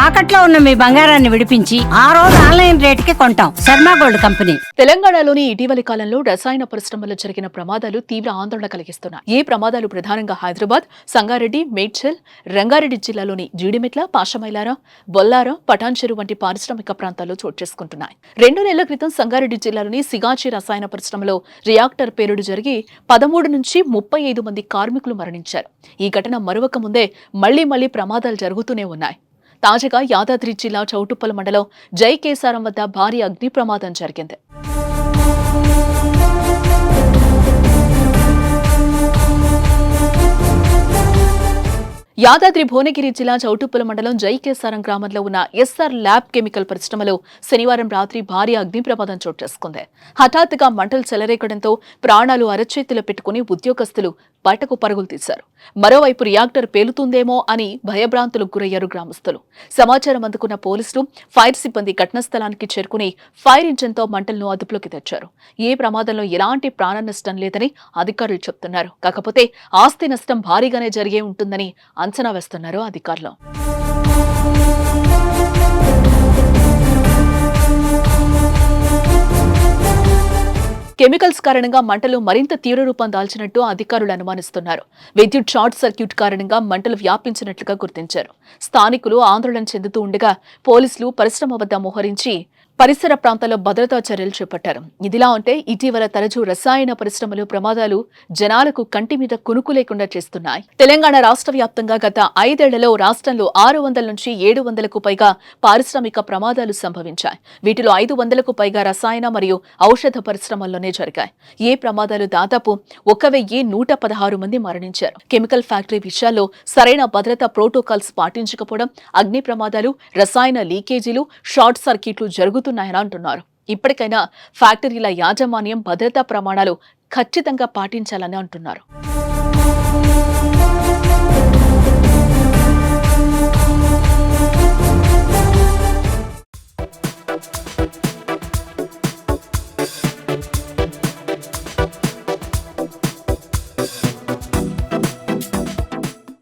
తాకట్లో ఉన్న మీ బంగారాన్ని విడిపించి ఆ రోజు ఆన్లైన్ రేటుకి కొంటాం. Sharma gold company. తెలంగాణలోని ఇటీవలి కాలంలో రసాయన పరిశ్రమలో జరిగిన ప్రమాదాలు తీవ్ర ఆందోళన కలిగిస్తున్నాయి. ఈ ప్రమాదాలు ప్రధానంగా హైదరాబాద్, సంగారెడ్డి, మేడ్చల్, రంగారెడ్డి జిల్లాలోని జీడిమెట్ల, పాషమైలారం, బొల్లారం, పటాన్చెరు వంటి పారిశ్రామిక ప్రాంతాల్లో చోటు చేసుకుంటున్నాయి. 2 నెలల క్రితం సంగారెడ్డి జిల్లాలోని సిగాచి రసాయన పరిశ్రమలో రియాక్టర్ పేలుడు జరిగి 13 నుంచి 35 మంది కార్మికులు మరణించారు. ఈ ఘటన మరొక ముందే మళ్లీ ప్రమాదాలు జరుగుతూనే ఉన్నాయి. తాజాగా యాదాద్రి జిల్లా చౌటుప్పల్ మండలం జై కేసారం వద్ద భారీ అగ్ని ప్రమాదం జరిగింది. యాదాద్రి భువనగిరి జిల్లా చౌటుప్పల మండలం జైకేసారం గ్రామంలో ఉన్న ఎస్ఆర్ ల్యాబ్ కెమికల్ పరిశ్రమలో శనివారం రాత్రి భారీ అగ్ని ప్రమాదం చోటు చేసుకుంది. హఠాత్తుగా మంటలు చెలరేగడంతో ప్రాణాలు అరచేతిలో పెట్టుకుని ఉద్యోగస్తులు బయటకు పరుగులు తీశారు. మరోవైపు రియాక్టర్ పేలుతుందేమో అని భయభ్రాంతులకు గురయ్యారు గ్రామస్తులు. సమాచారం అందుకున్న పోలీసులు, ఫైర్ సిబ్బంది ఘటనా స్థలానికి చేరుకుని ఫైర్ ఇంజిన్తో మంటలను అదుపులోకి తెచ్చారు. ఈ ప్రమాదంలో ఎలాంటి ప్రాణ నష్టం లేదని అధికారులు చెబుతున్నారు. కాకపోతే ఆస్తి నష్టం భారీగానే జరిగే ఉంటుందని అంచనా వేస్తున్నారు అధికారులు. కెమికల్స్ కారణంగా మంటలు మరింత తీవ్ర రూపం దాల్చినట్టు అధికారులు అనుమానిస్తున్నారు. విద్యుత్ షార్ట్ సర్క్యూట్ కారణంగా మంటలు వ్యాపించినట్లుగా గుర్తించారు. స్థానికులు ఆందోళన చెందుతూ ఉండగా పోలీసులు పరిశ్రమ వద్ద మోహరించి పరిసర ప్రాంతాల్లో భద్రతా చర్యలు చేపట్టారు. ఇదిలా ఉంటే ఇటీవల తరచూ రసాయన పరిశ్రమలు ప్రమాదాలు జనాలకు కంటి మీద కునుకు లేకుండా చేస్తున్నాయి. తెలంగాణ రాష్ట్ర వ్యాప్తంగా గత 5 ఏళ్లలో రాష్ట్రంలో 600 నుంచి 700కు పైగా పారిశ్రామిక ప్రమాదాలు సంభవించాయి. వీటిలో 500కు పైగా రసాయన మరియు ఔషధ పరిశ్రమల్లోనే జరిగాయి. ఈ ప్రమాదాలు దాదాపు 1116 మంది మరణించారు. కెమికల్ ఫ్యాక్టరీ విషయాల్లో సరైన భద్రతా ప్రోటోకాల్స్ పాటించకపోవడం, అగ్ని ప్రమాదాలు, రసాయన లీకేజీలు, షార్ట్ సర్క్యూట్లు జరుగుతున్నాయని అంటున్నారు. ఇప్పటికైనా ఫ్యాక్టరీల యాజమాన్యం భద్రతా ప్రమాణాలు ఖచ్చితంగా పాటించాలని అంటున్నారు.